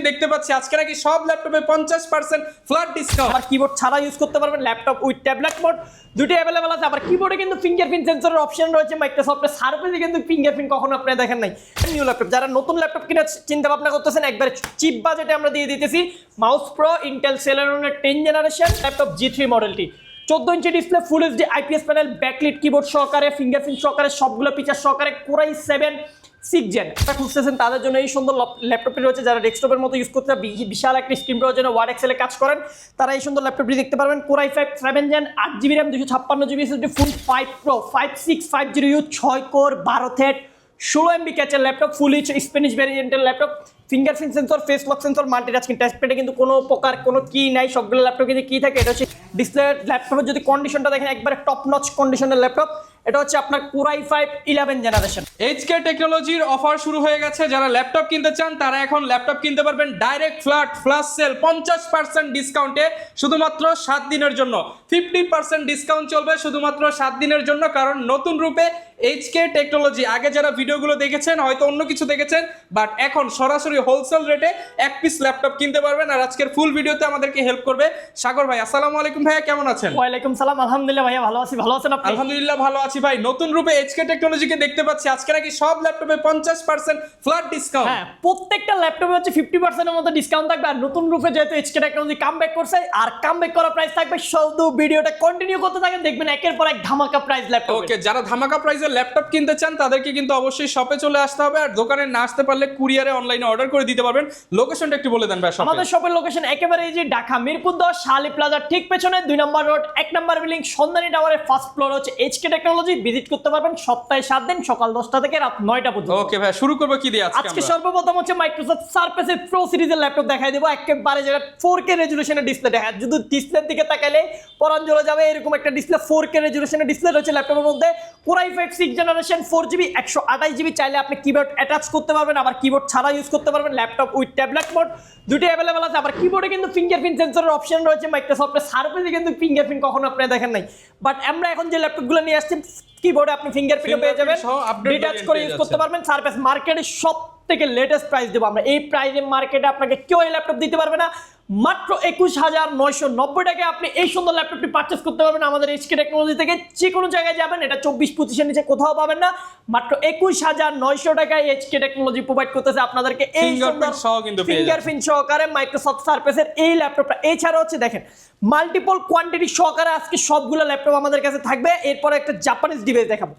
দেখতে পাচ্ছি আজকে নাকি সব ল্যাপটপে 50% ফ্ল্যাট ডিসকাউন্ট। আর কিবোর্ড ছাড়া ইউজ করতে পারবেন, ল্যাপটপ উইথ ট্যাবলেট মোড দুটো অ্যাভেলেবল আছে। আবার কিবোর্ডে কিন্তু ফিঙ্গারপ্রিন্ট সেন্সরের অপশন রয়েছে। মাইক্রোসফটের সার্ফেসে কিন্তু ফিঙ্গারপ্রিন্ট কখনো আপনারা দেখেন নাই। নিউ ল্যাপটপ, যারা নতুন ল্যাপটপ কেনার চিন্তা ভাবনা করতেছেন, একবারে চিপ বাজেটে আমরা দিয়ে দিতেছি মাউস প্রো ইন্টেল সেলেরনের 10 জেনারেশন ল্যাপটপ G3 মডেলটি। 14 inch display, full HD IPS panel, backlit keyboard সহকারে, ফিঙ্গারপ্রিন্ট সহকারে, সবগুলো ফিচার সহকারে, কোরাই 7 6 জেন। খুঁজতেছেন তাদের জন্য এই সুন্দর ল্যাপটপটি রয়েছে। যারা ডেস্কটপের মতো ইউজ করতে বিশাল একটা স্ক্রিন প্রয়োজনে ওয়ার্ড এক্সেলে কাজ করেন, তারা এই সুন্দর ল্যাপটপটি দেখতে পারবেন। Core i 5 7 gen, 8GB RAM, 256GB SSD, ফুল 5 pro 5650U 6 core 12 thread 16MB ক্যাচের ল্যাপটপ, ফুল এইচ স্প্যানিশ ভ্যারিয়েন্টের laptop, fingerprint sensor, face lock sensor, multitasking টাচপ্যাডে কিন্তু কোনো প্রকার কোনো কি নাই। সবগুলো ল্যাপটপ কিন্তু কি থাকে, এটা হচ্ছে ডিসপ্লে। ল্যাপটপের যদি কন্ডিশনটা দেখেন, একবারে টপ নচ কন্ডিশনের ল্যাপটপ। এটা হচ্ছে আপনার কোরাই 5 11 জেনারেশন। এইচকে টেকনোলজির অফার শুরু হয়ে গেছে। যারা ল্যাপটপ কিনতে চান তারা এখন ল্যাপটপ কিনতে পারবেন ডাইরেক্ট ফ্ল্যাট ফ্ল্যাশ সেল 50% ডিসকাউন্টে শুধুমাত্র 7 দিনের জন্য। 50% ডিসকাউন্ট চলবে শুধুমাত্র 7 দিনের জন্য, কারণ নতুন রূপে এইচকে টেকনোলজি। আগে যারা ভিডিওগুলো দেখেছেন হয়তো অন্য কিছু দেখেছেন, বাট এখন সরাসরি হোলসেল রেটে এক পিস ল্যাপটপ কিনতে পারবেন। আর আজকের ফুল ভিডিওতে আমাদেরকে হেল্প করবে সাগর ভাই। আসসালামু আলাইকুম ভাইয়া, কেমন আছেন? ওয়ালাইকুম সালাম, আলহামদুলিল্লাহ ভাইয়া ভালো আছি। ভালো আছেন আপনি? আলহামদুলিল্লাহ ভালো আছি ভাই। নতুন রূপে এইচকে টেকনোলজিকে দেখতে পাচ্ছি আজকে নাকি সব ল্যাপটপে 50% ফ্ল্যাট ডিসকাউন্ট। হ্যাঁ, প্রত্যেকটা ল্যাপটপে হচ্ছে 50% এর মতো ডিসকাউন্ট থাকবে। আর নতুন রূপে যেহেতু এইচকে টেকনোলজি কামব্যাক করছে, আর কামব্যাক করা প্রাইস থাকবে। শুধু ভিডিওটা কন্টিনিউ করতে থাকেন, দেখবেন একের পর এক ধামাকা প্রাইস ল্যাপটপ। ওকে, যারা ধামাকা প্রাইসের ল্যাপটপ কিনতে চান তাদেরকে কিন্তু অবশ্যই শপে চলে আসতে হবে। আর দোকানে না আসতে পারলে কুরিয়ারে অনলাইনে অর্ডার করে দিতে পারবেন। লোকেশনটা একটু বলে দেন ভাই। আমাদের শপের লোকেশন একেবারে এই যে ঢাকা মিরপুর 10 শালি প্লাজার ঠিক পেছনে 2 নম্বর রোড 1 নম্বর বিল্ডিং সন্ধানী টাওয়ারের ফার্স্ট ফ্লোর হচ্ছে এইচকে টেকনোলজি। ভিজিট করতে পারবেন সপ্তাহে 7 দিন, সকাল 10টা থেকে রাত 9টা পর্যন্ত। ওকে ভাই, শুরু করব কি দিয়ে আজকে সর্বপ্রথম হচ্ছে মাইক্রোসফট সারফেসের প্রো সিরিজের ল্যাপটপ দেখাই দেবো। একেবারে যেটা 4K রেজুলেশনের ডিসপ্লে দেখা, যদি ডিসপ্লের দিকে তাকাইলে পরান জ্বলে যাবে এরকম একটা ডিসপ্লে। 4K রেজুলেশনের ডিসপ্লে রয়েছে ল্যাপটপের মধ্যে। কোরাই 5 6 জেনারেশন 4GB 128GB, চাইলে আপনি কিবোর্ড অ্যাটাচ করতে পারবেন, আবার কিবোর্ড ছাড়া ইউজ করতে পারবেন। ল্যাপটপ উইথ ট্যাবলেট মোড দুটো অ্যাভেলেবল আছে। আবার কিবোর্ডে কিন্তু ফিঙ্গারপ্রিন্ট সেন্সরের অপশন রয়েছে। মাইক্রোসফটের সার্ফেসে কিন্তু ফিঙ্গারপ্রিন্ট কখনো আপনারা দেখেন নাই, বাট আমরা এখন যে ল্যাপটপগুলো নিয়ে আসছি কিবোর্ডে আপনি ফিঙ্গারপ্রিন্ট পেয়ে যাবেন, ডিটাচ করে ইউজ করতে পারবেন। সার্ফেস মার্কেটে সব থেকে লেটেস্ট প্রাইস দেবো আমরা। এই প্রাইসে মার্কেটে আপনাকে কেউ এই ল্যাপটপ দিতে পারবে না। মাত্র 21,990 টাকায় আপনি এই সুন্দর ল্যাপটপটি পারচেস করতে পারবেন আমাদের এইচকে টেকনোলজি থেকে। যে কোনো জায়গায় যাবেন, এটা 24-25 নিচে কোথাও পাবেন না। মাত্র 21,900 টাকায় এইচকে টেকনোলজি প্রোভাইড করতেছে আপনাদেরকে এই ফিঙ্গারপ্রিন্ট সহকারে মাইক্রোসফট সারফেসের এই ল্যাপটপটা। এছাড়া হচ্ছে দেখেন মাল্টিপল কোয়ান্টিটি সহকারে আজকে সবগুলো ল্যাপটপ আমাদের কাছে থাকবে। এরপরে একটা জাপানিজ ডিভাইস দেখাবো,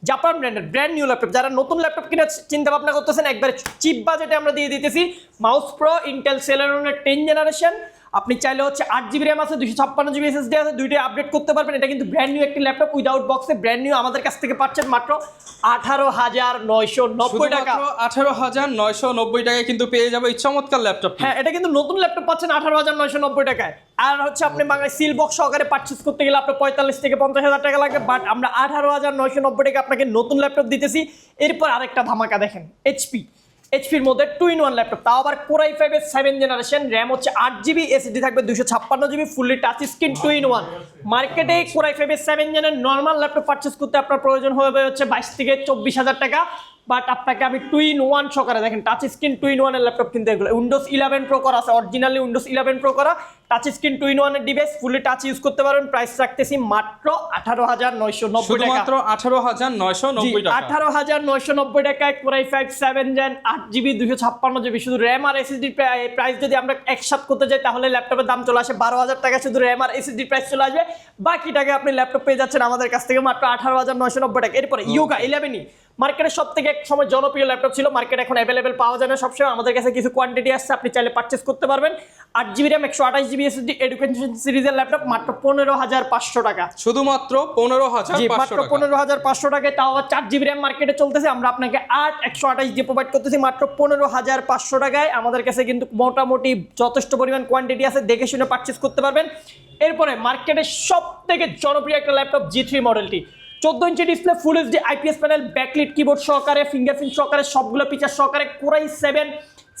জাপান ব্র্যান্ডের ব্র্যান্ড নিউ ল্যাপটপ। যারা নতুন ল্যাপটপ কেনার চিন্তা ভাবনা করতেছেন, একবারে চিপ বাজেটে আমরা দিয়ে দিতেছি মাউস প্রো ইন্টেল সেলেরনের 10 জেনারেশন। আপনি চাইলে হচ্ছে 8GB র্যাম আছে, 256GB SSD আছে, দুইটাই আপডেট করতে পারবেন। এটা কিন্তু ব্র্যান্ড নিউ একটি ল্যাপটপ উইদাউট বক্সে, ব্র্যান্ড নিউ। আমাদের কাছ থেকে পাচ্ছেন মাত্র 18,990 টাকা। 18,990 টাকায় কিন্তু পেয়ে যাবে এই চমৎকার ল্যাপটপ। হ্যাঁ, এটা কিন্তু নতুন ল্যাপটপ পাচ্ছেন 18,990 টাকায়। আর হচ্ছে আপনি বাংলায় সিল বক্স সহকারে পারচেজ করতে গেলে আপনার 45 থেকে 50,000 টাকা লাগবে, বাট আমরা 18,990 টাকা আপনাকে নতুন ল্যাপটপ দিতেছি। এরপর আরেকটা ধামাকা দেখেন, এইচপির মধ্যে 2-in-1 ল্যাপটপ, তাও আবার কোরাই 5 7 জেনারেশন, র্যাম হচ্ছে 8GB, SSD থাকবে 256GB, fully touch screen 2-in-1। মার্কেটে কোরাই 5 7 জেনের নর্মাল ল্যাপটপ পারচেজ করতে আপনার প্রয়োজন হবে হচ্ছে 22 থেকে 24,000 টাকা, বাট আপনাকে আমি 2-in-1 সহকারে দেখেন টাচ স্ক্রিন 2-in-1 এর ল্যাপটপ কিনতে এগুলো উইন্ডোজ 11 প্রো করা আছে, অরিজিনালি উইন্ডোজ 11 প্রো করা টাচ স্ক্রিন 2-in-1 এর ডিভাইস, ফুললি টাচ ইউজ করতে পারবেন। প্রাইস রাখতেছি মাত্র 18,990 টাকা, শুধুমাত্র 18,990 টাকা। 18,990 টাকায় কোরাই 5 7 জেন 8GB 256GB, শুধু র্যাম আর এসএসডি প্রাইস যদি আমরা একসাথে করতে যাই তাহলে ল্যাপটপের দাম চলে আসে 12,000 টাকা। শুধু র্যাম আর এসএসডি প্রাইস চলে আসবে, বাকি টাকা আপনি ল্যাপটপ পেয়ে যাচ্ছেন আমাদের কাছ থেকে মাত্র 18,990 টাকা। এরপরে ইয়োগা 11 মার্কেটের সব থেকে এক সময় জনপ্রিয় ল্যাপটপ ছিল, মার্কেট এখন অ্যাভেলেবেল পাওয়া যায় না সবসময়। আমাদের কাছে কিছু কোয়ান্টিটি আসছে, আপনি চাইলে পারচেস করতে পারবেন। 8GB RAM 128GB SSD education সিরিজের ল্যাপটপ মাত্র 15,500 টাকা। শুধুমাত্র 15,500 মাত্র 15,500 টাকায়, তাও আবার 4GB র্যাম মার্কেটে চলতেছে। আমরা আপনাকে 128 দিয়ে প্রোভাইড করতেছি মাত্র 15,500 টাকায়। আমাদের কাছে কিন্তু মোটামুটি যথেষ্ট পরিমাণ কোয়ান্টিটি আছে, দেখে শুনে পারচেস করতে পারবেন। এরপরে মার্কেটের সব থেকে জনপ্রিয় একটা ল্যাপটপ G3 মডেলটি। 14 inch display, full HD IPS panel, backlit keyboard সহকারে, ফিঙ্গারপ্রিন্ট সহকারে, সবগুলো ফিচার সহকারে, core i 7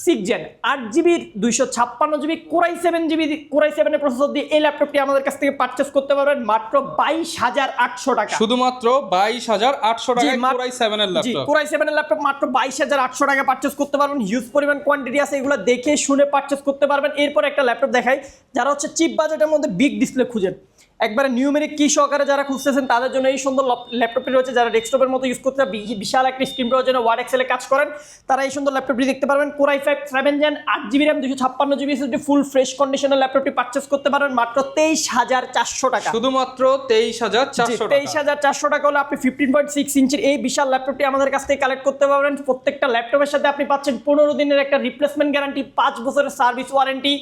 6 gen 8GB 256GB core i 7GB core i 7 এর প্রসেসর দিয়ে এই ল্যাপটপটি আমাদের কাছ থেকে পারচেজ করতে পারবেন মাত্র 22,800 টাকা। শুধুমাত্র 22,800 টাকায় কোরাই 7 এর জি ল্যাপটপ। কোরাই 7 এর ল্যাপটপ মাত্র 22,800 টাকা পারচেজ করতে পারবেন। হিউজ পরিমাণ কোয়ান্টিটি আছে, এগুলো দেখে শুনে পারচেজ করতে পারবেন। এরপর একটা ল্যাপটপ দেখাই, যারা হচ্ছে চিপ বাজেটের মধ্যে বিগ ডিসপ্লে খুঁজেন, একবারে নিউমেরিক কি সহকারে যারা খুঁজতেছেন তাদের জন্য এই সুন্দর ল্যাপটপটি রয়েছে। যারা ডেস্কটপের মতো ইউজ করতে বিশাল একটা স্ক্রিন প্রয়োজন ওয়ার্ড এক্সেলে কাজ করেন, তারা এই সুন্দর ল্যাপটপটি দেখতে পারবেন। Core i 7 gen 8GB RAM 256GB SSD full fresh কন্ডিশনের ল্যাপটপটি পারচেজ করতে পারবেন মাত্র 23,400 টাকা। শুধুমাত্র 23,400 টাকা। 23,400 টাকা হলে আপনি 15.6 ইঞ্চির এই বিশাল ল্যাপটপটি আমাদের কাছ থেকে কালেক্ট করতে পারবেন। প্রত্যেকটা ল্যাপটপের সাথে আপনি পাচ্ছেন 15 দিনের একটা রিপ্লেসমেন্ট গ্যারান্টি, 5 বছরের সার্ভিস ওয়ারেন্টি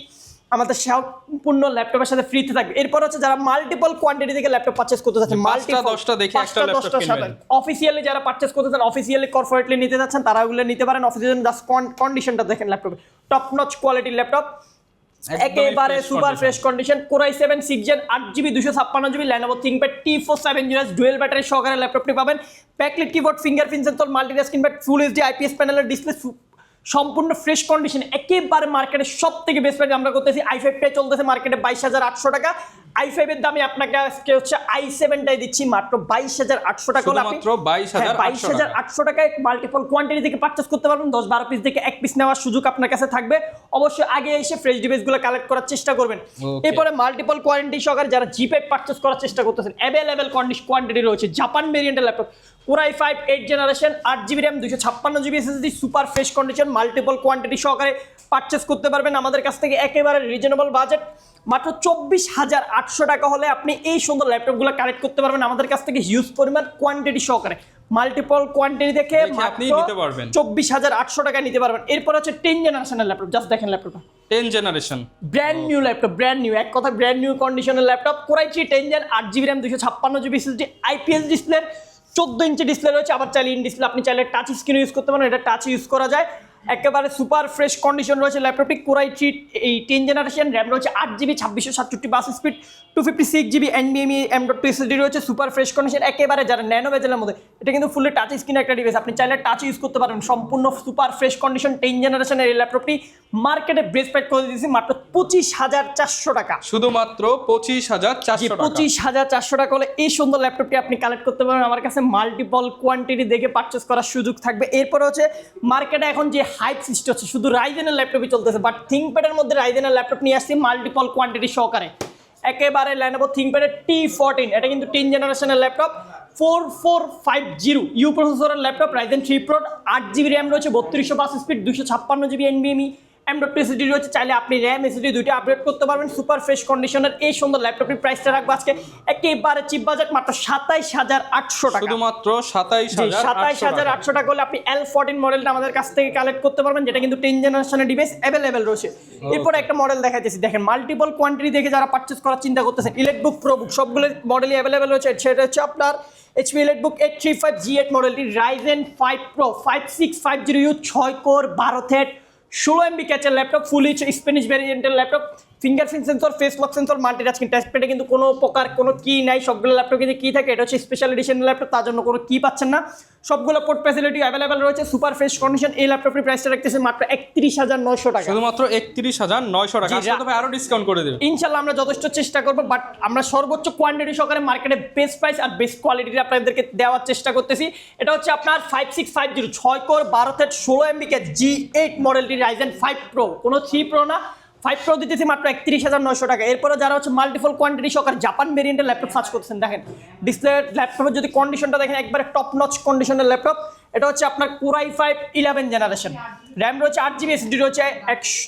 আমাদের সম্পূর্ণ ল্যাপটপের সাথে ফ্রিতে থাকবে। এরপর হচ্ছে যারা মাল্টিপল কোয়ান্টিটি থেকে ল্যাপটপ পারচেজ করতে যাচ্ছেন, পাঁচটা 10টা দেখে একটা ল্যাপটপ কিনবেন। অফিসিয়ালি যারা পারচেজ করতে চান, অফিসিয়ালি কর্পোরেটলি নিতে যাচ্ছেন, তারা ওগুলো নিতে পারেন। অফিসিয়ালি জাস্ট কন্ডিশনটা দেখেন ল্যাপটপে, টপ নচ কোয়ালিটির ল্যাপটপ, একেবারে super fresh condition. Core i 7 6 gen 8GB 256GB Lenovo ThinkPad T470 dual battery সহকারে ল্যাপটপটি পাবেন। Backlight keyboard, fingerprint sensor, multitasking pad, full HD IPS প্যানেলের ডিসপ্লে, সম্পূর্ণ ফ্রেশ কন্ডিশন, একেবারে মার্কেটের সব থেকে বেস্ট প্রাইস আমরা করতেছি। i5 টাই চলতেছে মার্কেটে 22,800 টাকা। i5 এর দামে আপনাকে আজকে হচ্ছে i7 টাই দিচ্ছি মাত্র 22,800 টাকা। মাত্র 22,800 টাকায় মাল্টিপল কোয়ান্টিটি থেকে পারচেজ করতে পারবেন। 10-12 পিস থেকে এক পিস নেওয়ার সুযোগ আপনার কাছে থাকবে। অবশ্যই আগে এসে ফ্রেশ ডিভাইসগুলো কালেক্ট করার চেষ্টা করবেন। এরপরে মাল্টিপল কোয়ান্টিটি সহকারে যারা জিপে পারচেজ করার চেষ্টা করতেছেন, অ্যাভেলেবেল কোয়ান্টিটি রয়েছে। জাপান ভেরিয়েন্টের laptop core i 5 8 generation 8GB RAM 256GB SSD super fresh condition, multiple quantity সহকারে পারচেজ করতে পারবেন আমাদের কাছ থেকে। একেবারে রিজনেবল বাজেট মাত্র 24,800 টাকা হলে আপনি এই সুন্দর ল্যাপটপগুলো কালেক্ট করতে পারবেন আমাদের কাছ থেকে হিউজ পরিমাণ কোয়ান্টিটি সহকারে। মাল্টিপল কোয়ান্টিটি দেখে আপনি নিতে পারবেন 24,800 টাকা নিতে পারবেন। এরপর হচ্ছে 10 জেনারেশনের ল্যাপটপ, জাস্ট দেখেন ল্যাপটপটা 10 generation brand new laptop, brand new, এক কথা ব্র্যান্ড নিউ কন্ডিশনের laptop. Core i 3 10 gen 8GB RAM 256GB SSD IPS display, 14 inch display রয়েছে। আবার চাইলে ইন ডিসপ্লে, আপনি চাইলে টাচ স্ক্রিন ইউজ করতে পারেন, এটা টাচ ইউজ করা যায়। একেবারে সুপার ফ্রেশ কন্ডিশন রয়েছে ল্যাপটপটি। কোরাই 3 এই 10 জেনারেশন, র্যাম রয়েছে 8GB 2667 বাস speed, 256GB NVMe M.2 SSD রয়েছে, সুপার ফ্রেশ কন্ডিশন। একেবারে যারা ন্যানো বেজেলের মধ্যে, এটা কিন্তু ফুললি টাচ স্ক্রিন একটা ডিভাইস, আপনি চাইলে টাচ ইউজ করতে পারেন। সম্পূর্ণ সুপার ফ্রেশ কন্ডিশন 10 জেনারেশনের এই ল্যাপটপটি মার্কেটে বেস্ট প্রাইস করে দিয়েছি মাত্র 25,400 টাকা। শুধুমাত্র 25,400 টাকা। 25,400 টাকা হলে এই সুন্দর ল্যাপটপটি আপনি কালেক্ট করতে পারবেন আমার কাছে। মাল্টিপল কোয়ান্টিটি দেখে পারচেজ করার সুযোগ থাকবে। এরপরে হচ্ছে মার্কেটে এখন যে হাইপ সৃষ্টি হচ্ছে, শুধু রাইজেনের ল্যাপটপই চলতেছে, বাট থিংকপ্যাডের মধ্যে রাইজেনের ল্যাপটপ নিয়ে আসছি মাল্টিপল কোয়ান্টিটি সহকারে। একেবারে Lenovo ThinkPad T14, এটা কিন্তু 10 জেনারেশনের ল্যাপটপ, 4450 ইউ প্রসেসরের laptop, Ryzen 3 Pro 8GB RAM রয়েছে, 3200 বাস speed, 256GB NVMe M.2 SSD রয়েছে। চাইলে আপনি RAM SSD দুইটা আপডেট করতে পারবেন। সুপার ফ্রেশ কন্ডিশনের এই সুন্দর ল্যাপটপটির প্রাইসটা রাখবো আজকে একেবারে চিপ বাজেট মাত্র 27,800 টাকা। শুধুমাত্র 27,800 টাকা হলে আপনি L14 মডেলটা আমাদের কাছ থেকে কালেক্ট করতে পারবেন, যেটা কিন্তু 10 জেনারেশনের ডিভাইস অ্যাভেলেবেল রয়েছে। এরপর একটা মডেল দেখাইতেছি, দেখেন মাল্টিপল কোয়ান্টিটি দেখে যারা পারচেজ করার চিন্তা করতেছেন, ইলেকট্রুক প্রোবুক সবগুলো মডেলই অ্যাভেলেবেল রয়েছে। সেটা হচ্ছে আপনার HP ইলেকট্রুক 835 G8 মডেলটি, Ryzen 5 Pro 5650U 6 core 12 thread 16 MB ক্যাচের ল্যাপটপ, ফুল এইচ স্প্যানিশ ভ্যারিয়েন্টের laptop, fingerprint sensor, face lock sensor, multitasking টাচপ্যাডে কিন্তু কোনো প্রকার কোনো কি নাই। সবগুলো ল্যাপটপ কিন্তু কি থাকে, এটা হচ্ছে স্পেশাল এডিশনের ল্যাপটপ, তার জন্য কোনো কি পাচ্ছেন না। সবগুলো পোর্ট ফ্যাসিলিটি অ্যাভেলেবেল রয়েছে। সুপার ফ্রেশ কন্ডিশন এই ল্যাপটপটির প্রাইসটা রাখতেছে মাত্র 31,900 টাকা। শুধুমাত্র 31,900 টাকা। আসলে তবে আরো ডিসকাউন্ট করে দেব ইনশাআল্লাহ, আমরা যথেষ্ট চেষ্টা করব, বাট আমরা সর্বোচ্চ কোয়ান্টিটি সহকারে মার্কেটে বেস্ট প্রাইস আর বেস্ট কোয়ালিটির আপনাদেরকে দেওয়ার চেষ্টা করতেছি। এটা হচ্ছে আপনার 5650 6 core 12 thread 16 MB catch G8 মডেলটি, Ryzen 5 Pro, কোনো 3 Pro না, 5 Pro দিতেছি মাত্র 31,900 টাকা। এরপরে যারা হচ্ছে মাল্টিপল কোয়ান্টিটি সহকারে জাপান ভেরিয়েন্টের ল্যাপটপ সার্চ করতেছেন, দেখেন ডিসপ্লে ল্যাপটপের যদি কন্ডিশনটা দেখেন, একবারে টপ নচ কন্ডিশনের ল্যাপটপ। এটা হচ্ছে আপনার কোরাই 5 11 জেনারেশন, র্যাম রয়েছে 8GB, SSD রয়েছে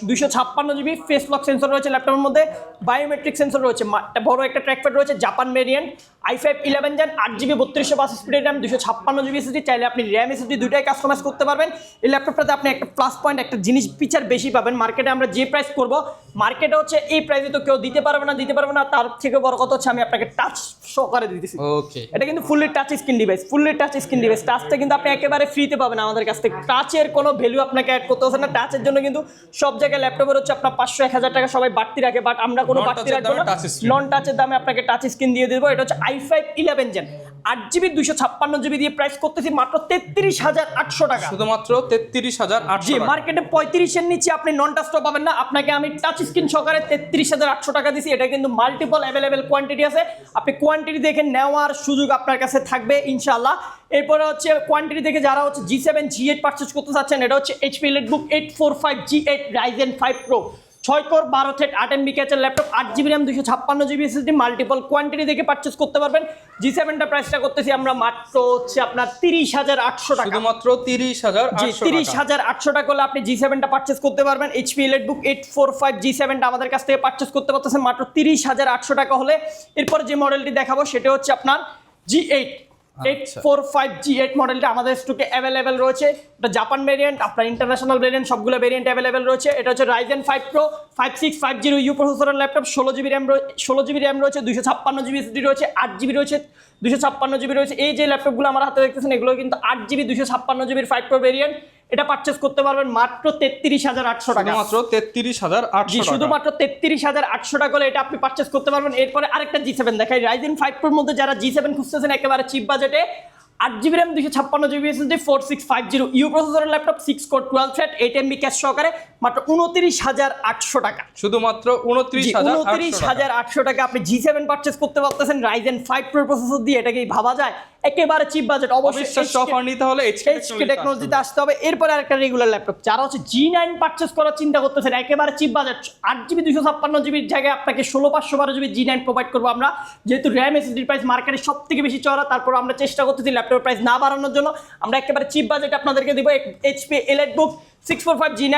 256GB, ফেস লক সেন্সর রয়েছে ল্যাপটপের মধ্যে, বায়োমেট্রিক সেন্সর রয়েছে, বড় একটা ট্র্যাকপ্যাড রয়েছে, Japan variant, i5 11 gen 8GB 3200 বাস স্পিডের র্যাম, 256GB SSD। চাইলে আপনি র্যাম SSD দুইটাই কাস্টমাইজ করতে পারবেন। এই ল্যাপটপটাতে আপনি একটা প্লাস পয়েন্ট, একটা জিনিস ফিচার বেশি পাবেন। মার্কেটে আমরা যে প্রাইস করব, মার্কেটে হচ্ছে এই প্রাইসে তো কেউ দিতে পারবে না। তার থেকে বড় কথা হচ্ছে আমি আপনাকে টাচ সহকারে দিতেছি। ওকে, এটা কিন্তু ফুললি টাচ স্ক্রিন ডিভাইস, টাচটা কিন্তু আপনি একেবারে ফ্রিতে পাবেন আমাদের কাছ থেকে। টাচের কোনো ভ্যালু আপনাকে অ্যাড করতে হচ্ছে না। টাচের জন্য কিন্তু সব জায়গায় ল্যাপটপের হচ্ছে আপনার 500-1000 টাকা সবাই বাড়তি রাখে, বাট আমরা কোনো বাড়তি রাখবো না। নন টাচের দামে আপনাকে টাচ স্ক্রিন দিয়ে দেবো। এটা হচ্ছে i5 11 জেন 8GB 256GB দিয়ে প্রাইস করতেছি মাত্র 33,800 টাকা। শুধুমাত্র 33,800 জি, টাকা। মার্কেটে 35 এর নিচে আপনি নন টাচটাও পাবেন না। আপনাকে আমি টাচ স্ক্রিন সহকারে 33,800 টাকা দিছি। এটা কিন্তু মাল্টিপল অ্যাভেলেবেল কোয়ান্টিটি আছে, আপনি কোয়ান্টিটি দেখে নেওয়ার সুযোগ আপনার কাছে থাকবে ইনশাআল্লাহ। এরপরে হচ্ছে কোয়ান্টিটি দেখে যারা হচ্ছে G7 G8 পারচেজ করতে চাচ্ছেন, এটা হচ্ছে HP EliteBook 845 G8 Ryzen 5 Pro 6 core 12 thread 8 MB ক্যাচের laptop, 8GB RAM 256GB SSD, multiple quantity দেখে পারচেজ করতে পারবেন। G7টা প্রাইসটা করতেছি আমরা মাত্র হচ্ছে আপনার 30,800 টাকা। শুধুমাত্র 30,800 টাকা। 30,800 টাকা হলে আপনি G7টা পারচেজ করতে পারবেন। HP EliteBook 845 G7টা আমাদের কাছ থেকে পারচেজ করতে পারতেছেন মাত্র 30,800 টাকা হলে। এরপর যে মডেলটি দেখাবো সেটা হচ্ছে আপনার G8 845 G8 মডেলটা আমাদের স্টকে অ্যাভেলেবেল রয়েছে। এটা জাপান ভেরিয়েন্ট, আপনার ইন্টারন্যাশনাল ভেরিয়েন্ট, সবগুলো ভেরিয়েন্ট অ্যাভেলেবেল রয়েছে। এটা হচ্ছে Ryzen 5 Pro 5650U প্রসেসরের ল্যাপটপ, 16GB RAM রয়েছে, 256GB SSD রয়েছে, 8GB রয়েছে, 256GB রয়েছে। এই যে ল্যাপটপগুলো আমার হাতে দেখতেছেন এগুলো কিন্তু 8GB 256GB 5 Pro ভেরিয়েন্ট। এটা পারচেজ করতে পারবেন মাত্র 33,800 টাকা। মাত্র 33,800 টাকা। শুধুমাত্র 33,800 টাকা হলে এটা আপনি পারচেজ করতে পারবেন। এরপরে আরেকটা G7 দেখাই। Ryzen 5 Pro মধ্যে যারা G7 খুঁজতেছেন একেবারে চিপ বাজেটে, 8GB RAM 256GB SSD 4650U প্রসেসরের laptop, 6 core 12 thread 8 MB cash সহকারে মাত্র 29,800 টাকা। শুধুমাত্র 29,800 টাকা আপনি G7 পারচেজ করতে পারতেছেন Ryzen 5 Pro প্রসেসর দিয়ে। এটা কি ভাবা যায়? একেবারে চিপ বাজেট। অবশ্যই অফার নিতে হলে HK টেকনোলজিতে আসতে হবে। এরপরে আরেকটা রেগুলার ল্যাপটপ যারা হচ্ছে G9 পারচেজ করার চিন্তা করতেছেন, একেবারে চিপ বাজেট, 8GB 256GB জায়গায় আপনাকে 16,512GB G9 প্রোভাইড করবো আমরা। যেহেতু RAM SSD প্রাইস মার্কেটে সব থেকে বেশি চড়া, তারপর আমরা চেষ্টা করতেছি ল্যাপটপের প্রাইস না বাড়ানোর জন্য। আমরা একেবারে চিপ বাজেট আপনাদেরকে দিব HP EliteBook 645 G9,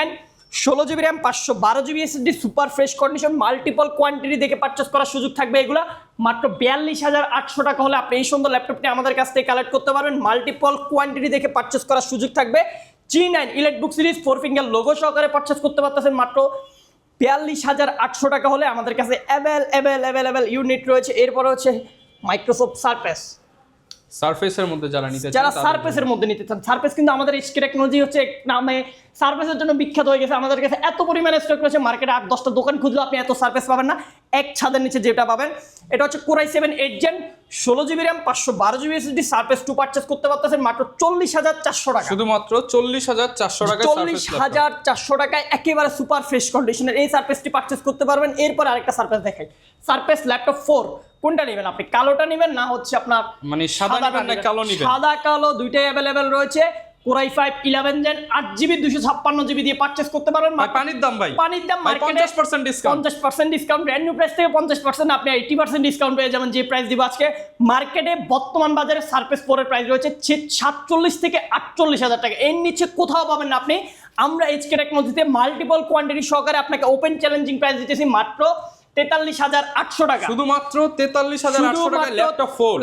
16GB RAM 512GB SSD, super fresh condition, multiple quantity দেখে পারচেজ করার সুযোগ থাকবে। এগুলা মাত্র 42,800 টাকা হলে আপনি এই সুন্দর ল্যাপটপটি আমাদের কাছ থেকে কালেক্ট করতে পারবেন। মাল্টিপল কোয়ান্টিটি দেখে পারচেজ করার সুযোগ থাকবে। G9 EliteBook series 4 finger logo সহকারে পারচেজ করতে পারতেছেন মাত্র 42,800 টাকা হলে। আমাদের কাছে অ্যাভেলেবেল ইউনিট রয়েছে। এরপরে হচ্ছে মাইক্রোসফট সারফেসের মধ্যে যারা সারফেসের মধ্যে নিতে চান, সারফেস কিন্তু আমাদের HK টেকনোলজি হচ্ছে নামে সারফেসের জন্য বিখ্যাত হয়ে গেছে। আমাদের কাছে এত পরিমাণে স্টক রয়েছে, মার্কেটে 8-10টা দোকান খুঁজলে আপনি এত সারফেস পাবেন না। এক ছাদের নিচে যেটা পাবেন এটা হচ্ছে Core i7 8 Gen, 16GB RAM 512GB SSD, surface 2 purchase করতে পারতেছেন মাত্র 40,400 টাকা। শুধুমাত্র 40,400 টাকা। 40,400 টাকায় একেবারে সুপার ফ্রেশ কন্ডিশনের এই সারফেসটি পারচেজ করতে পারবেন। এরপর আরেকটা সারফেস দেখাই, সারফেস ল্যাপটপ 4। কোনটা নেবেন আপনি? কালোটা নেবেন না হচ্ছে আপনার মানে সাদা নেবেন না কালো নেবেন? সাদা কালো দুইটাই অ্যাভেলেবেল রয়েছে। Core i5 11 Gen 8GB 256GB দিয়ে পারচেজ করতে পারবেন। পানির দাম ভাই, পানির দাম মার্কেটে 50% discount, 50% discount, brand new price থেকে 50% আপনি 80% ডিসকাউন্ট পেয়ে যাবেন। যে প্রাইস দিব আজকে মার্কেটে বর্তমান বাজারে সারফেস 4 এর প্রাইস রয়েছে 47 থেকে 48,000 টাকা। এর নিচে কোথাও পাবেন না আপনি। আমরা HK টেকনোলজিতে মাল্টিপল কোয়ান্টিটি সহকারে আপনাকে ওপেন চ্যালেঞ্জিং প্রাইস দিতেছি মাত্র 43,800 টাকা। শুধুমাত্র 43,800 টাকা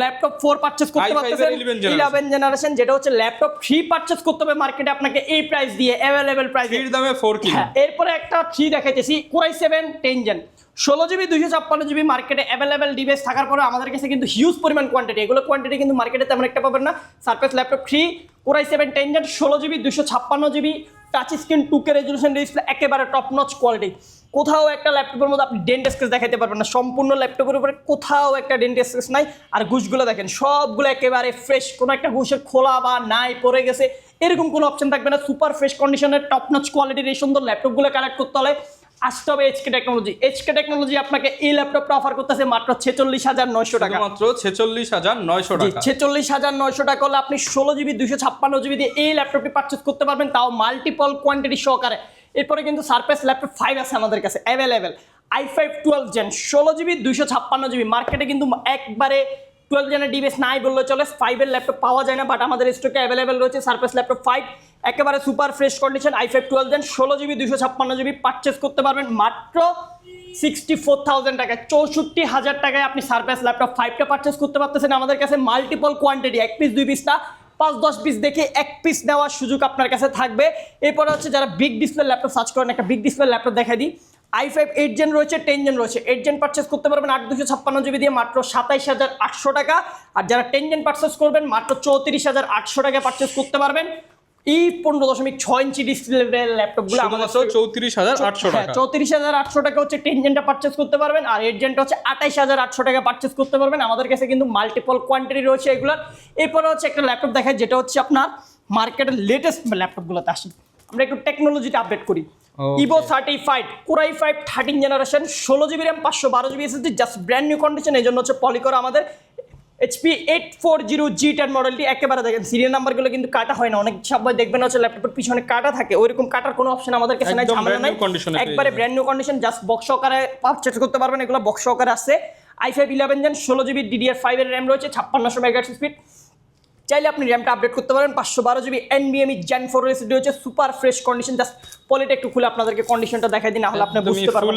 ল্যাপটপ 4 পারচেজ করতে পারতেছেন 11 জেনারেশন, যেটা হচ্ছে ল্যাপটপ 3 পারচেজ করতে হবে মার্কেটে আপনাকে এই প্রাইস দিয়ে, অ্যাভেলেবেল প্রাইস এর দামে 4 কিলো। এরপরে একটা 3 দেখাইতেছি, Core i7 10 Gen, 16GB 256GB মার্কেটে অ্যাভেলেবেল ডিভাইস থাকার পরে আমাদের কাছে কিন্তু হিউজ পরিমাণ কোয়ান্টিটি, এগুলো কোয়ান্টিটি কিন্তু মার্কেটে তেমন একটা পাবেন না। Surface laptop 3 Core i7 10 Gen, 16GB 256GB, touch screen 2K resolution display, একেবারে টপ নচ কোয়ালিটি। কোথাও একটা ল্যাপটপের মধ্যে আপনি ডেন্ট স্কেচ দেখাতে পারবেন না। সম্পূর্ণ ল্যাপটপের উপরে কোথাও একটা ডেন্ট স্কেচ নাই। আর ঘুষগুলো দেখেন সবগুলো একেবারে ফ্রেশ, কোনো একটা ঘুষের খোলা বা নাই পড়ে গেছে এরকম কোনো অপশন থাকবে না। সুপার ফ্রেশ কন্ডিশনের টপ নচ কোয়ালিটির এই সুন্দর ল্যাপটপগুলো কালেক্ট করতে হলে আসতে হবে HK টেকনোলজি। HK টেকনোলজি আপনাকে এই ল্যাপটপটা অফার করতেছে মাত্র 46,900 টাকা। মাত্র 46,900 টাকা। 46,900 টাকা হলে আপনি 16GB 256GB দিয়ে এই ল্যাপটপটি পারচেজ করতে পারবেন, তাও মাল্টিপল কোয়ান্টিটি সহকারে। এরপরে কিন্তু সারফেস ল্যাপটপ 5 আছে আমাদের কাছে available, i5 12 Gen, 16GB 256GB। মার্কেটে কিন্তু একবারে 12 জেনের ডিভাইস নাই বললে চলে, 5 এর ল্যাপটপ পাওয়া যায় না, বাট আমাদের স্টকে অ্যাভেলেবেল রয়েছে সারফেস ল্যাপটপ 5, একেবারে super fresh condition, i5 12 Gen, 16GB 256GB purchase করতে পারবেন মাত্র 64,000 টাকায়। 64,000 টাকায় আপনি সারফেস ল্যাপটপ 5টা পারচেজ করতে পারতেছেন আমাদের কাছে। মাল্টিপল কোয়ান্টিটি, 1 পিস 2 পিস না, 5-10 পিস দেখে 1 পিস নেওয়ার সুযোগ আপনার কাছে থাকবে। এরপরে হচ্ছে যারা বিগ ডিসপ্লে ল্যাপটপ সার্চ করেন, একটা বিগ ডিসপ্লে ল্যাপটপ দেখাই দিই। i5 8 Gen রয়েছে, 10 Gen রয়েছে। 8 Gen পারচেজ করতে পারবেন 8 256GB দিয়ে মাত্র 27,800 টাকা। আর যারা 10 Gen পারচেজ করবেন মাত্র 34,800 টাকা পারচেজ করতে পারবেন। এই 15.6 ইঞ্চি ডিসপ্লে ল্যাপটপগুলো আমাদের শুধুমাত্র 34,800 টাকা। 34,800 টাকা হচ্ছে 10 জেনটা পারচেস করতে পারবেন, আর 8 জেনটা হচ্ছে 28,800 টাকা পারচেস করতে পারবেন। আমাদের কাছে কিন্তু মাল্টিপল কোয়ান্টিটি রয়েছে এগুলোর। এরপরে হচ্ছে একটা ল্যাপটপ দেখায় যেটা হচ্ছে আপনার মার্কেটের লেটেস্ট ল্যাপটপগুলোতে আসে। আমরা একটু টেকনোলজিটা আপডেট করি। Ivo certified Core i5 13 generation, 16GB RAM, 512GB SSD, just brand new condition. এই জন্য হচ্ছে পলিকর আমাদের HP 840G10 মডেলটি। একেবারে দেখেন সিরিয়াল নাম্বারগুলো কিন্তু কাটা হয় না। অনেক সবাই দেখবেন হচ্ছে ল্যাপটপের পিছনে কাটা থাকে, ওইরকম কাটার কোনো অপশন আমাদের কাছে নাই, ঝামেলা নাই, একবারে brand new condition. Just box সহকারে পারচেজ করতে পারবেন, এগুলো বক্স সহকারে আছে। i5 11 জেন, 16GB DDR5 এর র্যাম রয়েছে, 5600 মেগাহার্টজ স্পিড। চাইলে আপনি র্যামটা আপডেট করতে পারেন। 512GB NVMe Gen 4 SSD হচ্ছে, সুপার ফ্রেশ কন্ডিশন। জাস্ট পলিটা একটু খুলে আপনাদেরকে কন্ডিশনটা দেখাই দিই, না হলে আপনি বুঝতে পারবেন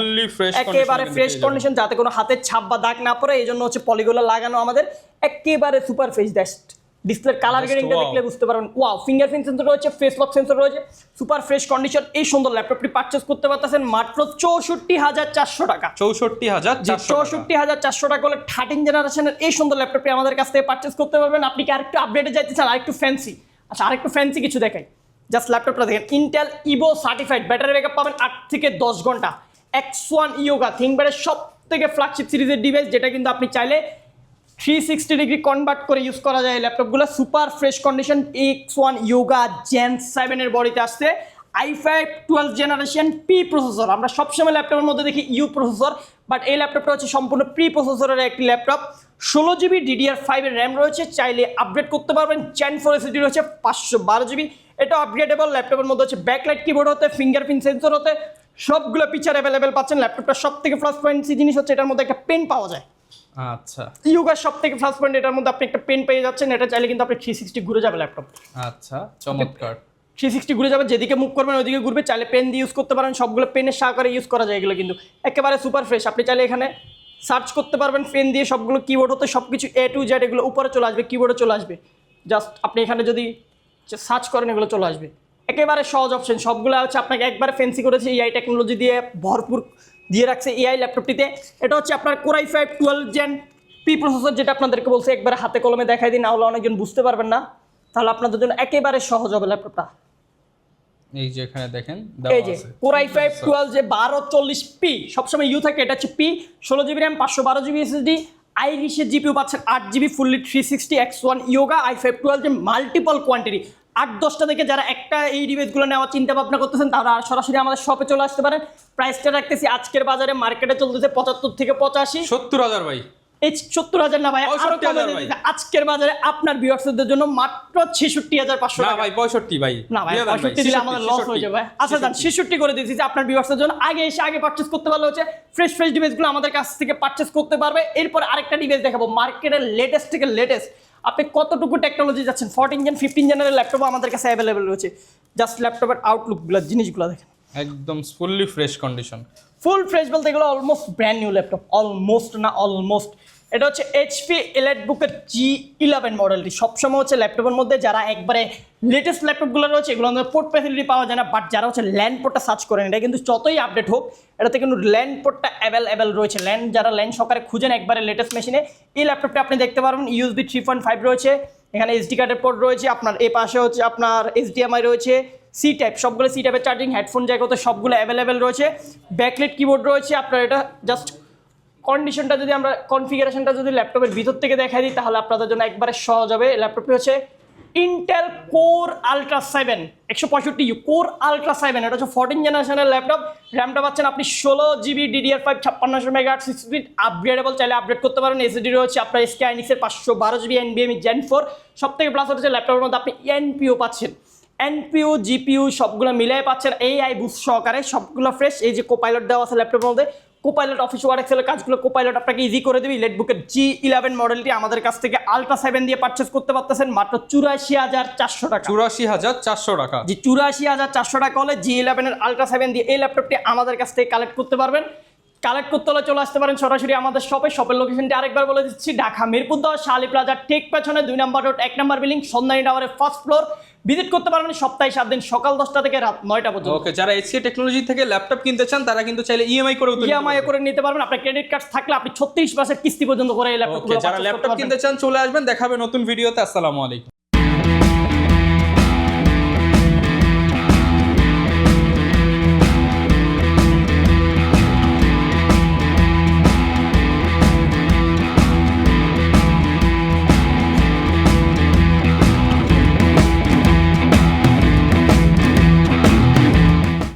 একেবারে ফ্রেশ কন্ডিশন, যাতে কোনো হাতের ছাপ বা দাগ না পড়ে। এই জন্য হচ্ছে পলিগুলো লাগানো আমাদের একেবারে সুপার ফ্রেশ। জাস্ট ডিসপ্লের কালার গ্রেডিংটা দেখলে বুঝতে পারবেন। ওয়াও, ফিঙ্গারপ্রিন্ট সেন্সর রয়েছে, ফেস লক সেন্সর রয়েছে, সুপার ফ্রেশ কন্ডিশন। এই সুন্দর ল্যাপটপটি পারচেজ করতে পারতেছেন মাত্র 64,400 টাকা। 64,400 টাকা হলে 13 জেনারেশনের এই সুন্দর ল্যাপটপটি আমাদের কাছ থেকে পারচেজ করতে পারবেন। আপনি কি আরেকটু আপডেটে যাইতে চান, আরেকটু ফ্যান্সি? আচ্ছা, আরেকটু ফ্যান্সি কিছু দেখাই। জাস্ট ল্যাপটপটা দেখেন, Intel Ivo certified, battery backup পাবেন 8 থেকে 10 ঘন্টা। X1 ইয়োগা থিংকপ্যাডের সব থেকে ফ্ল্যাগশিপ সিরিজের ডিভাইস, যেটা কিন্তু আপনি চাইলে 360 ডিগ্রি কনভার্ট করে ইউজ করা যায়। ল্যাপটপগুলো super fresh condition. X1 yoga Gen 7 এর বডিতে আসছে। i5 12 generation P processor. আমরা সবসময় ল্যাপটপের মধ্যে দেখি ইউ প্রসেসর, বাট এই ল্যাপটপটা হচ্ছে সম্পূর্ণ প্রি প্রসেসরের একটি ল্যাপটপ। 16GB DDR5 এর র্যাম রয়েছে, চাইলে আপগ্রেড করতে পারবেন। Gen 4 SSD রয়েছে, 512GB। এটা আপগ্রেডেবল। ল্যাপটপের মধ্যে হচ্ছে ব্যাকলাইট কিবোর্ড হতে, ফিঙ্গারপ্রিন্ট সেন্সর হতে, সবগুলো ফিচার অ্যাভেলেবেল পাচ্ছেন। ল্যাপটপটা সব থেকে প্লাস পয়েন্ট জিনিস হচ্ছে এটার মধ্যে একটা পেন পাওয়া যায়। আচ্ছা, ইয়োগার সব থেকে প্লাস পয়েন্ট এটার মধ্যে আপনি একটা পেন পেয়ে যাচ্ছেন। এটা চাইলে কিন্তু আপনি 360 ঘুরে যাবে ল্যাপটপ। আচ্ছা, চমৎকার। 360 ঘুরে যাবে, যেদিকে মুভ করবেন ওইদিকে ঘুরবে। চাইলে পেন দিয়ে ইউজ করতে পারেন, সবগুলো পেনের সাহায্যে ইউজ করা যায়। এগুলো কিন্তু একেবারে সুপার ফ্রেশ। আপনি চাইলে এখানে সার্চ করতে পারবেন পেন দিয়ে, সবগুলো কিবোর্ড হতে সব কিছু A to Z এগুলো উপরে চলে আসবে, কিবোর্ডে চলে আসবে। জাস্ট আপনি এখানে যদি সার্চ করেন এগুলো চলে আসবে। একেবারে সহজ অপশন। সবগুলো হচ্ছে আপনাকে একবারে ফ্যান্সি করেছে, AI টেকনোলজি দিয়ে ভরপুর দিয়ে রাখছে AI ল্যাপটপটিতে। এটা হচ্ছে আপনার Core i5 12 gen P processor, যেটা আপনাদেরকে বলছে একবারে হাতে কলমে দেখাই দিই, না হলে অনেকজন বুঝতে পারবেন না। তাহলে আপনাদের জন্য একেবারে সহজ হবে ল্যাপটপটা। এই যে এখানে দেখেন এই যে Core i5 12 যে 1240p, সবসময় ইউ থাকে, এটা হচ্ছে P, 16GB RAM, 512GB SSD, আইরিশের জিপিইউ পাচ্ছেন 8GB, fully 360 X1 yoga i5 12 যে মাল্টিপল কোয়ান্টিটি। 8-10টা থেকে যারা একটা এই ডিভাইসগুলো নেওয়ার চিন্তা ভাবনা করতেছেন, তারা সরাসরি আমাদের শপে চলে আসতে পারেন। প্রাইসটা রাখতেছি আজকের বাজারে মার্কেটে চলতেছে 75 থেকে 85। 70,000 ভাই। এই 70,000 না ভাই, আরো কমে দিতে আজকের বাজারে আপনার ভিউয়ার্সদের জন্য মাত্র 66,500 টাকা। না ভাই 65 ভাই। না ভাই 65 দিলে আমাদের লস হয়ে যাবে। আচ্ছা জান 66 করে দিয়েছি যে আপনার ভিউয়ার্সদের জন্য। আগে এসে আগে পারচেজ করতে পারলে হচ্ছে ফ্রেশ ডিভাইসগুলো আমাদের কাছ থেকে পারচেজ করতে পারবে। এরপর আরেকটা ডিভাইস দেখাবো, মার্কেটের লেটেস্ট থেকে লেটেস্ট। আপনি কতটুকু টেকনোলজি যাচ্ছেন, 14 জেন 15 জেনারের ল্যাপটপ আমাদের কাছে অ্যাভেলেবেল রয়েছে। জাস্ট ল্যাপটপের আউটলুকগুলো, জিনিসগুলো দেখেন, একদম fully fresh condition. Full fresh বলতে এগুলো almost brand new laptop. Almost না, অলমোস্ট। এটা হচ্ছে HP EliteBook-এর G11 মডেলটি। সবসময় হচ্ছে ল্যাপটপের মধ্যে যারা একবারে লেটেস্ট ল্যাপটপগুলো রয়েছে এগুলোর মধ্যে পোর্ট ফ্যাসিলিটি পাওয়া যায় না, বাট যারা হচ্ছে ল্যান্ড পোর্টটা সার্চ করেন, এটা কিন্তু যতই আপডেট হোক এটাতে কিন্তু ল্যান্ড পোর্টটা অ্যাভেলেবেল রয়েছে। যারা ল্যান্ড সহকারে খুঁজেন একবারে লেটেস্ট মেশিনে, এই ল্যাপটপটা আপনি দেখতে পারবেন। USB 3.5 রয়েছে, এখানে SD কার্ডের পোর্ট রয়েছে, আপনার এই পাশে হচ্ছে আপনার HDMI রয়েছে, C টাইপ, সবগুলো C টাইপের চার্জিং, হেডফোন জ্যাক হতে সবগুলো অ্যাভেলেবেল রয়েছে। ব্যাকলাইট কিবোর্ড রয়েছে আপনার। এটা জাস্ট কন্ডিশনটা যদি আমরা কনফিগারেশনটা যদি ল্যাপটপের ভিতর থেকে দেখাই দিই তাহলে আপনাদের জন্য একবারে সহজ হবে। ল্যাপটপটি হচ্ছে Intel Core Ultra 7 165U Core Ultra 7। এটা হচ্ছে 14 জেনারেশনের ল্যাপটপ। র্যামটা পাচ্ছেন আপনি 16GB DDR5, 5600 megahertz speed, upgradeable, চাইলে আপগ্রেড করতে পারেন। এসএসডি রয়েছে আপনার SK Hynix-এর 512GB NVMe Gen 4। সব থেকে প্লাস হচ্ছে ল্যাপটপের মধ্যে আপনি NPU পাচ্ছেন, NPU GPU সবগুলো মিলাই পাচ্ছেন AI বুস্ট সহকারে, সবগুলো ফ্রেশ। এই যে কোপাইলট দেওয়া আছে ল্যাপটপের মধ্যে, কোপাইলট অফিস ওয়ার্ক এক্সেলের কাজগুলো কোপাইলট আপনাকে ইজি করে দেবে। EliteBook-এর G11 মডেলটি আমাদের কাছ থেকে Ultra 7 দিয়ে পারচেজ করতে পারতেছেন মাত্র 84,400 টাকা। 84,400 টাকা। জি 84,400 টাকা হলে G11 এর Ultra 7 দিয়ে এই ল্যাপটপটি আমাদের কাছ থেকে কালেক্ট করতে পারবেন। কালেক্ট করতে হলে চলে আসতে পারেন সরাসরি আমাদের শপে। শপের লোকেশনটি আরেকবার বলে দিচ্ছি, ঢাকা মিরপুর 10 শালি প্লাজার ঠিক পেছনে 2 নম্বর রোড 1 নম্বর বিল্ডিং, সন্ধানী টাওয়ারের ফার্স্ট ফ্লোর। ভিজিট করতে পারবেন সপ্তাহে 7 দিন, সকাল 10টা থেকে রাত 9টা পর্যন্ত। ওকে, যারা HK টেকনোলজি থেকে ল্যাপটপ কিনতে চান তারা কিন্তু চাইলে EMI করে নিতে পারবেন। আপনার ক্রেডিট কার্ড থাকলে আপনি 36 মাসের কিস্তি পর্যন্ত করে এই ল্যাপটপ। যারা ল্যাপটপ কিনতে চান চলে আসবেন, দেখাবে নতুন ভিডিওতে। আসসালামু আলাইকুম।